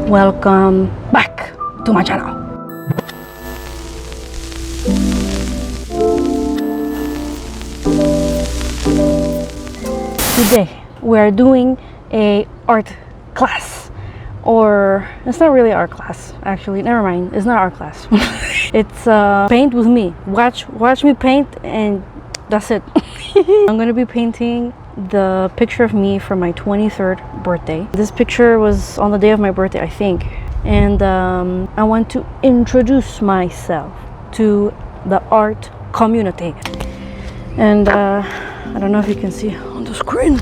Welcome back to my channel. Today we're doing a art class, or it's not really art class actually, never mind, it's not art class. It's paint with me. Watch me paint and that's it. I'm gonna be painting the picture of me for my 23rd birthday. This picture was on the day of my birthday, I think, and I want to introduce myself to the art community. And I don't know if you can see on the screen.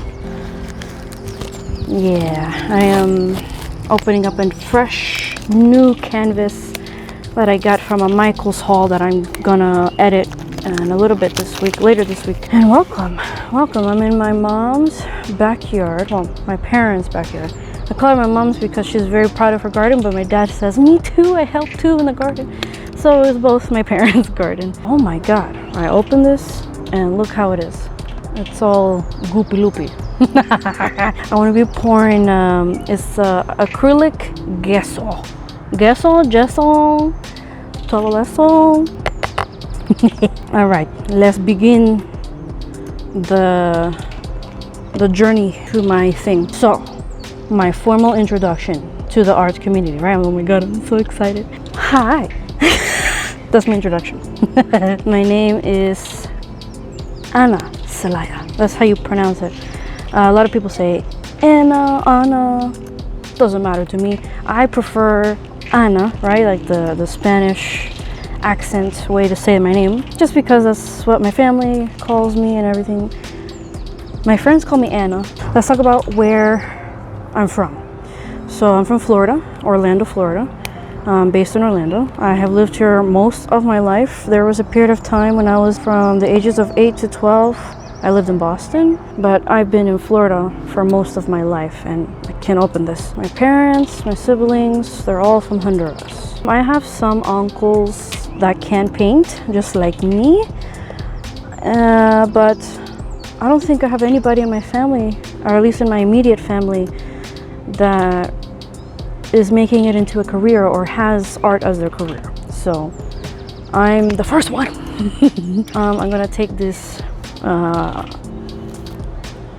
Yeah, I am opening up a fresh new canvas that I got from a Michael's haul that I'm gonna edit in a little bit this week, later this week. And welcome. I'm in my mom's backyard, well, my parents' backyard. I call her my mom's because she's very proud of her garden, but my dad says, me too, I help too in the garden. So it's both my parents' garden. Oh my God, I opened this and look how it is. It's all goopy loopy. I want to be pouring, it's acrylic gesso, todo eso. All right, let's begin the journey to my thing. So, my formal introduction to the art community, right? Oh my God, I'm so excited. Hi, that's my introduction. My name is Anna Celaya. That's how you pronounce it. A lot of people say Anna, doesn't matter to me. I prefer Anna, right? Like the Spanish accent way to say my name, just because that's what my family calls me and everything. My friends call me Anna. Let's talk about where I'm from. So I'm from Florida, Orlando, Florida. Based in Orlando. I have lived here most of my life. There was a period of time when I was from the ages of 8 to 12. I lived in Boston, but I've been in Florida for most of my life, and I can't open this. My parents, my siblings, they're all from Honduras. I have some uncles that can paint, just like me, but I don't think I have anybody in my family, or at least in my immediate family, that is making it into a career or has art as their career. So I'm the first one. I'm gonna take this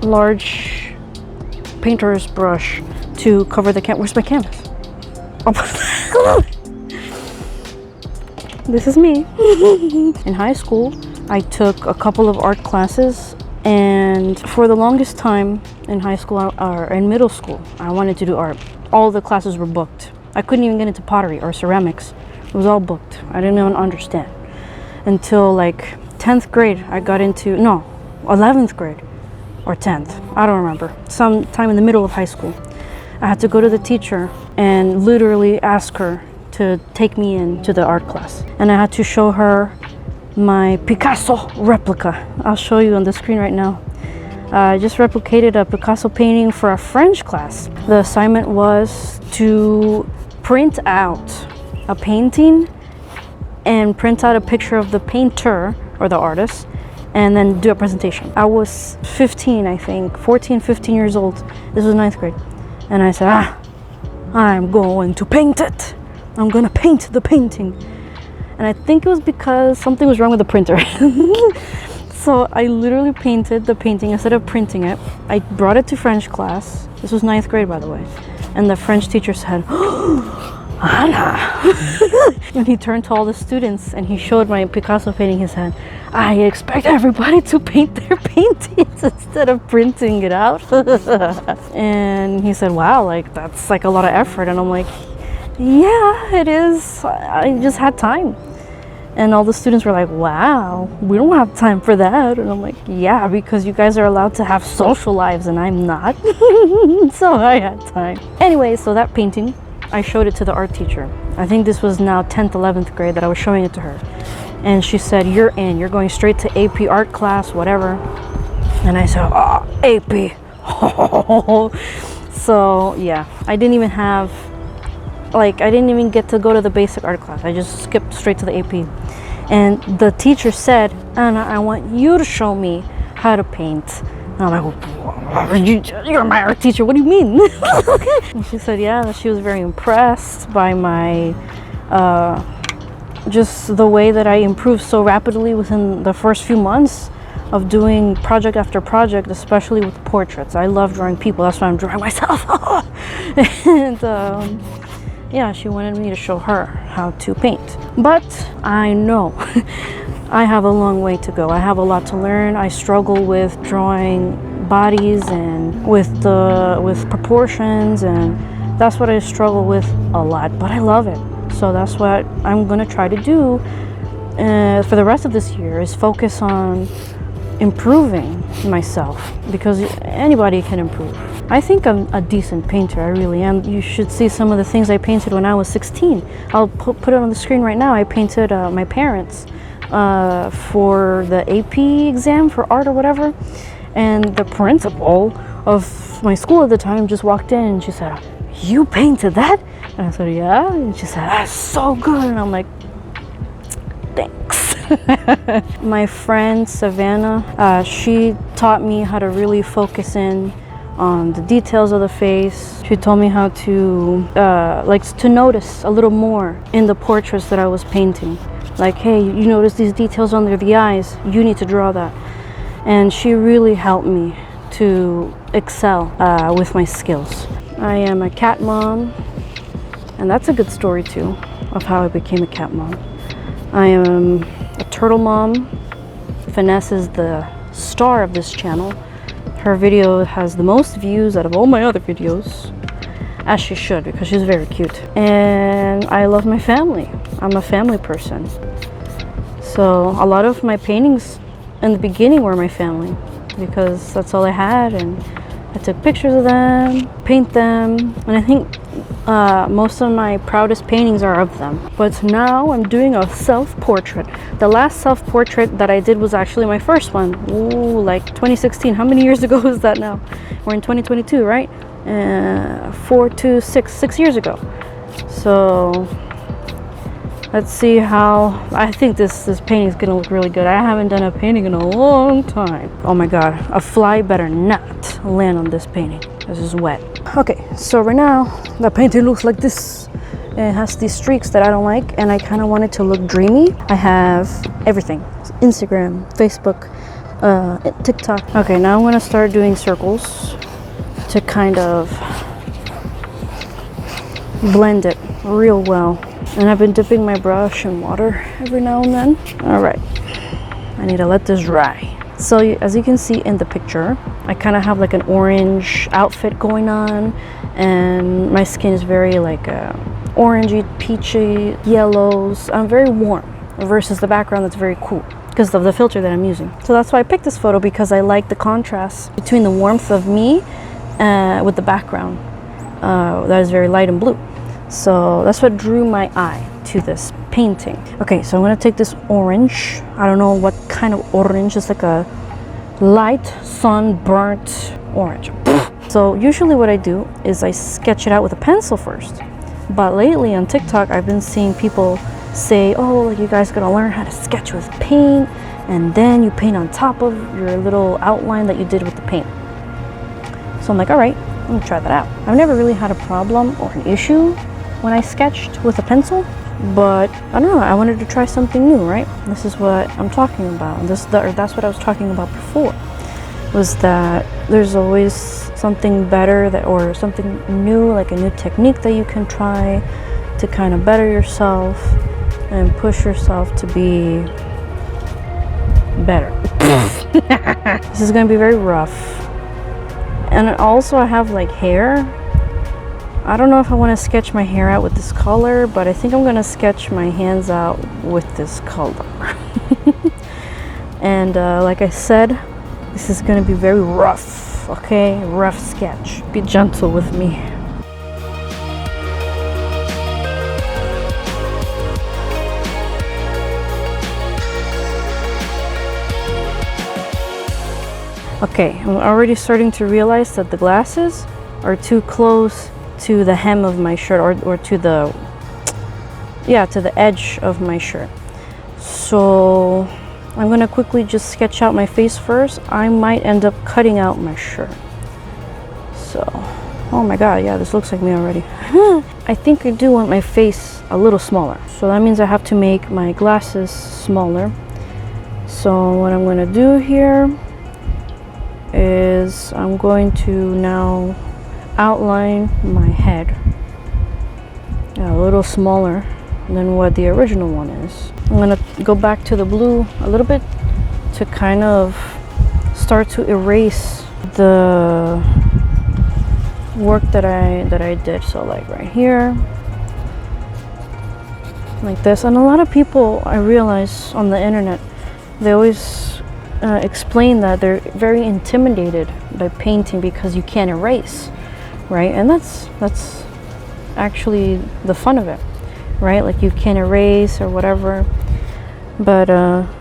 large painter's brush to cover the canvas. Where's my canvas? Oh. This is me. In high school, I took a couple of art classes, and for the longest time in high school or in middle school, I wanted to do art. All the classes were booked. I couldn't even get into pottery or ceramics. It was all booked. I didn't even understand. Until like 10th grade, I got into, no, 11th grade or 10th. I don't remember. Sometime in the middle of high school. I had to go to the teacher and literally ask her to take me into the art class. And I had to show her my Picasso replica. I'll show you on the screen right now. I just replicated a Picasso painting for a French class. The assignment was to print out a painting and print out a picture of the painter or the artist, and then do a presentation. I was 15, I think, 14, 15 years old. This was 9th grade. And I said, I'm going to paint it. I'm gonna paint the painting. And I think it was because something was wrong with the printer. So I literally painted the painting instead of printing it. I brought it to French class. This was 9th grade, by the way. And the French teacher said, Anna. And he turned to all the students and he showed my Picasso painting. He said, I expect everybody to paint their paintings instead of printing it out. And he said, wow, like that's like a lot of effort. And I'm like, yeah, it is. I just had time. And all the students were like, wow, we don't have time for that. And I'm like, yeah, because you guys are allowed to have social lives and I'm not. So I had time. Anyway, so that painting, I showed it to the art teacher. I think this was now 10th, 11th grade that I was showing it to her. And she said, you're in, you're going straight to AP art class, whatever. And I said, oh, AP. So yeah, I didn't even have, like, I didn't even get to go to the basic art class. I just skipped straight to the AP. And the teacher said, Anna, I want you to show me how to paint And I'm like, you're my art teacher, what do you mean? And she said, yeah, that she was very impressed by my, just the way that I improved so rapidly within the first few months of doing project after project, especially with portraits. I love drawing people, that's why I'm drawing myself. And yeah, she wanted me to show her how to paint. But I know I have a long way to go. I have a lot to learn. I struggle with drawing bodies and with proportions, and that's what I struggle with a lot, but I love it. So that's what I'm gonna try to do for the rest of this year, is focus on improving myself, because anybody can improve. I think I'm a decent painter, I really am. You should see some of the things I painted when I was 16. I'll put it on the screen right now. I painted my parents for the AP exam for art or whatever, and the principal of my school at the time just walked in and she said, "You painted that?" And I said, "Yeah." And she said, "That's so good." And I'm like, thanks. My friend Savannah, she taught me how to really focus in on the details of the face. She told me how to to notice a little more in the portraits that I was painting. Like, hey, you notice these details under the eyes, you need to draw that. And she really helped me to excel with my skills. I am a cat mom, and that's a good story too, of how I became a cat mom. I am a turtle mom. Finesse is the star of this channel. Her video has the most views out of all my other videos, as she should, because she's very cute. And I love my family. I'm a family person. So a lot of my paintings in the beginning were my family, because that's all I had, and I took pictures of them, paint them, and I think most of my proudest paintings are of them. But now I'm doing a self-portrait. The last self-portrait that I did was actually my first one. Ooh, like 2016. How many years ago is that now? We're in 2022, right? 6 years ago. So let's see how, I think this painting is gonna look really good. I haven't done a painting in a long time. Oh my God, a fly better not land on this painting. This is wet. Okay, so right now, the painting looks like this. It has these streaks that I don't like, and I kind of want it to look dreamy. I have everything: Instagram, Facebook, TikTok. Okay, now I'm gonna start doing circles to kind of blend it real well. And I've been dipping my brush in water every now and then. All right, I need to let this dry. So as you can see in the picture, I kind of have like an orange outfit going on, and my skin is very like orangey, peachy, yellows. I'm very warm versus the background that's very cool because of the filter that I'm using. So that's why I picked this photo, because I like the contrast between the warmth of me with the background that is very light and blue. So that's what drew my eye to this painting. Okay, so I'm gonna take this orange. I don't know what kind of orange. It's like a light sunburnt orange. So usually what I do is I sketch it out with a pencil first. But lately on TikTok, I've been seeing people say, oh, like, you guys gotta learn how to sketch with paint, and then you paint on top of your little outline that you did with the paint. So I'm like, all right, I'm gonna try that out. I've never really had a problem or an issue when I sketched with a pencil, but I don't know, I wanted to try something new, right? This is what I'm talking about. That's what I was talking about before, was that there's always something better or something new, like a new technique that you can try to kind of better yourself and push yourself to be better. This is gonna be very rough. And also I have like hair. I don't know if I want to sketch my hair out with this color, but I think I'm going to sketch my hands out with this color. And like I said, this is going to be very rough, okay? Rough sketch. Be gentle with me. Okay, I'm already starting to realize that the glasses are too close to the hem of my shirt, or to the edge of my shirt. So I'm gonna quickly just sketch out my face first. I might end up cutting out my shirt. So, oh my god, yeah, this looks like me already. I think I do want my face a little smaller. So that means I have to make my glasses smaller. So what I'm gonna do here is I'm going to now outline my head a little smaller than what the original one is. I'm gonna go back to the blue a little bit to kind of start to erase the work that I did. So like right here, like this. And a lot of people, I realize on the internet, they always explain that they're very intimidated by painting because you can't erase, right? And that's actually the fun of it, right? Like you can't erase or whatever, but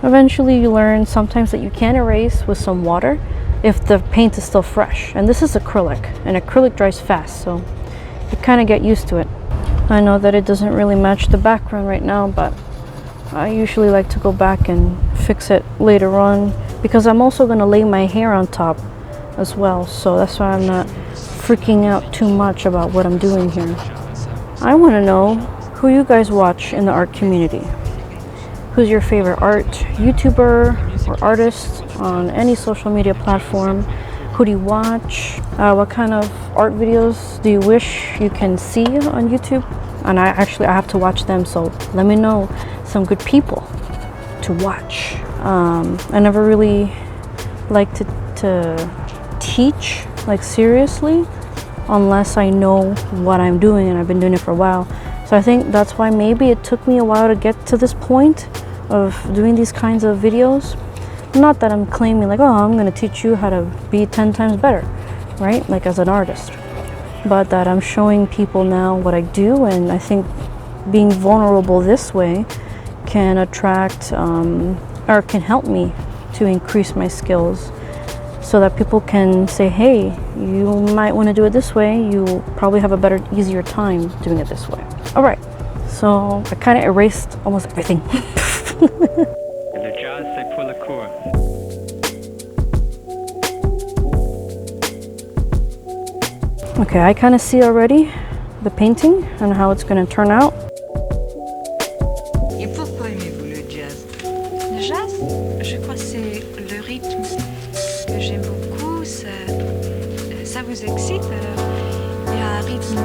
eventually you learn sometimes that you can erase with some water if the paint is still fresh. And this is acrylic, and acrylic dries fast, so you kind of get used to it. I know that it doesn't really match the background right now, but I usually like to go back and fix it later on, because I'm also going to lay my hair on top as well, so that's why I'm not freaking out too much about what I'm doing here. I want to know who you guys watch in the art community. Who's your favorite art YouTuber or artist on any social media platform? Who do you watch? What kind of art videos do you wish you can see on YouTube? And I have to watch them, so let me know some good people to watch. I never really liked to teach, like seriously, unless I know what I'm doing, and I've been doing it for a while. So I think that's why maybe it took me a while to get to this point of doing these kinds of videos. Not that I'm claiming like, oh, I'm gonna teach you how to be 10 times better, right? Like as an artist. But that I'm showing people now what I do, and I think being vulnerable this way can attract or can help me to increase my skills, so that people can say, hey, you might want to do it this way. You'll probably have a better, easier time doing it this way. All right, so I kind of erased almost everything. Le jazz, c'est pour la cour. Okay, I kind of see already the painting and how it's going to turn out. Et pourquoi aimez-vous le jazz? Le jazz, je crois que c'est le rythme que j'aime beaucoup. Ça vous excite? Il y a un rythme.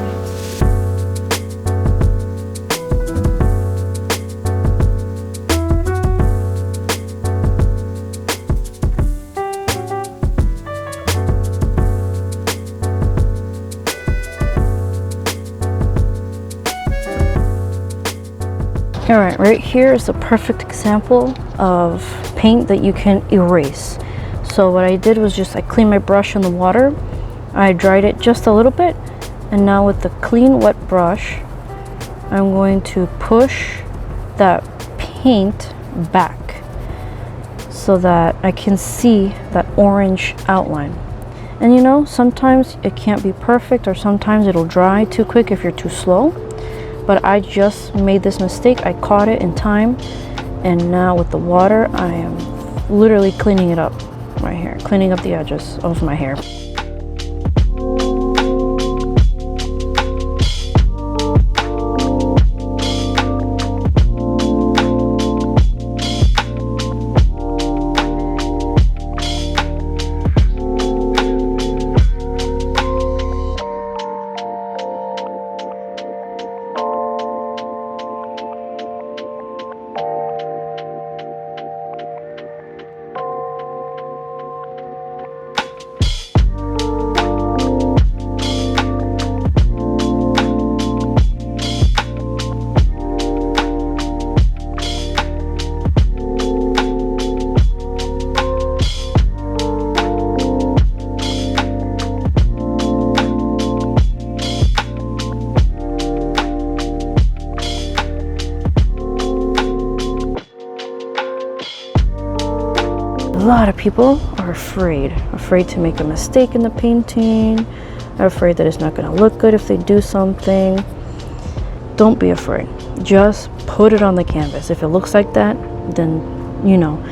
All right here is a perfect example of paint that you can erase. So what I did was just I cleaned my brush in the water, I dried it just a little bit, and now with the clean wet brush I'm going to push that paint back so that I can see that orange outline. And you know, sometimes it can't be perfect, or sometimes it'll dry too quick if you're too slow. But I just made this mistake. I caught it in time, and now with the water I am literally cleaning it up right here, cleaning up the edges of my hair. A lot of people are afraid to make a mistake in the painting, are afraid that it's not going to look good if they do something. Don't be afraid. Just put it on the canvas. If it looks like that, then you know,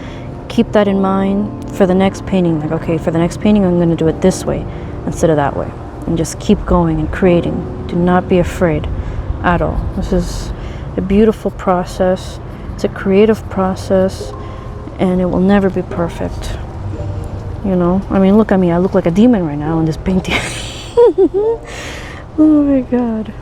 keep that in mind for the next painting. Like, okay, for the next painting, I'm going to do it this way instead of that way. And just keep going and creating. Do not be afraid at all. This is a beautiful process. It's a creative process, and it will never be perfect. You know, I mean, look at me. I look like a demon right now in this painting. Oh my God.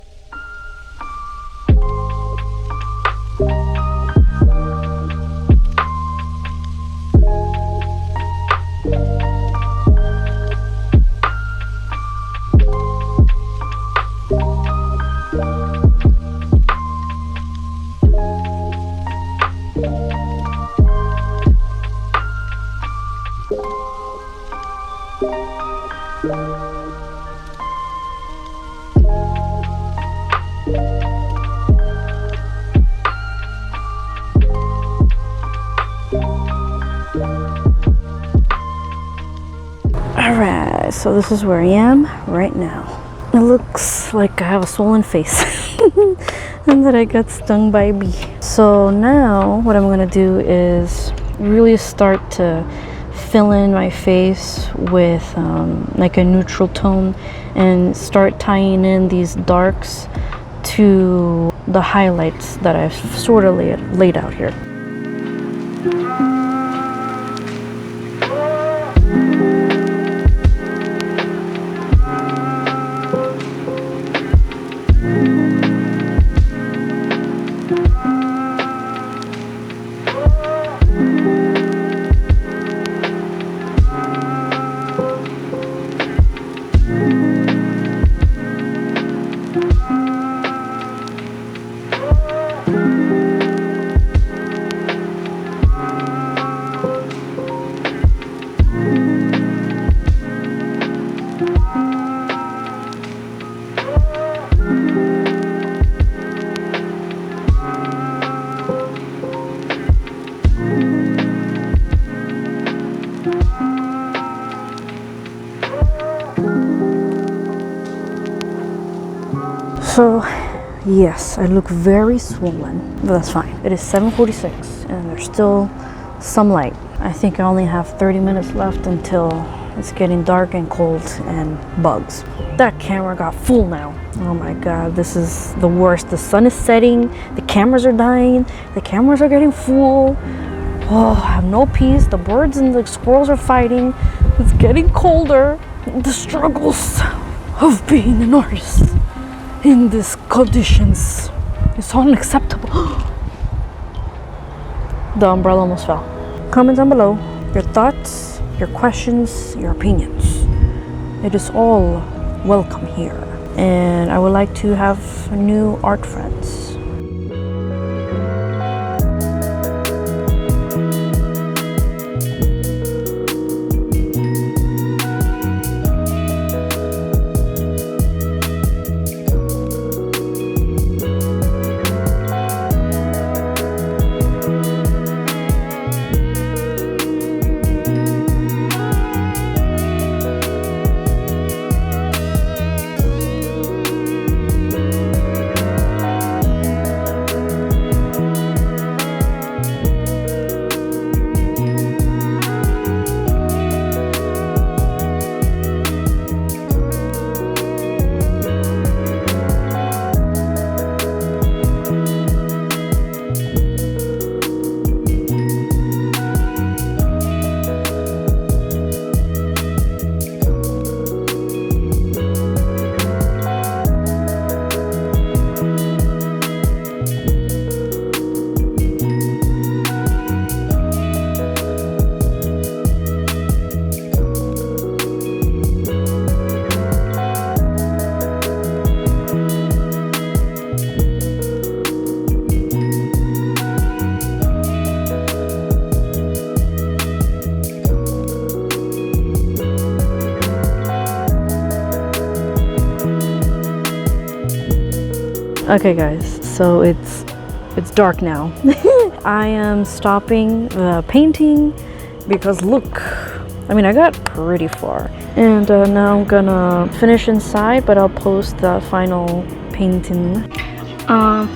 Alright, so this is where I am right now. It looks like I have a swollen face and that I got stung by a bee. So now what I'm gonna do is really start to fill in my face with like a neutral tone and start tying in these darks to the highlights that I've sort of laid out here. So yes, I look very swollen, but that's fine. It is 7:46 and there's still some light. I think I only have 30 minutes left until it's getting dark and cold and bugs. That camera got full now. Oh my God, this is the worst. The sun is setting, the cameras are dying, the cameras are getting full. Oh, I have no peace. The birds and the squirrels are fighting. It's getting colder. The struggles of being an artist in these conditions is unacceptable. The umbrella almost fell. Comment down below your thoughts, your questions, your opinions. It is all welcome here. And I would like to have new art friends. Okay guys, so it's dark now. I am stopping the painting because look, I mean I got pretty far, and now I'm gonna finish inside, but I'll post the final painting.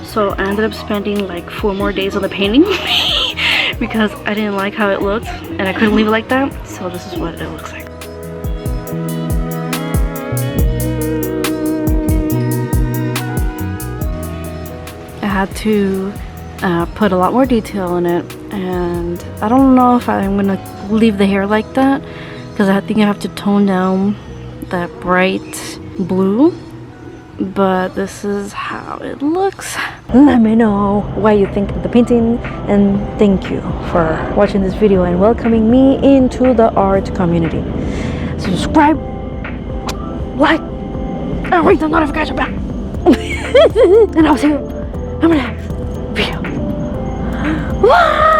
So I ended up spending like 4 more days on the painting because I didn't like how it looked and I couldn't leave it like that. So this is what it looks like. I had to put a lot more detail in it, and I don't know if I'm gonna leave the hair like that because I think I have to tone down that bright blue, but this is how it looks. Let me know what you think of the painting, and thank you for watching this video and welcoming me into the art community. Subscribe, like, and ring the notification bell. And I'll see you in my next video. Bye!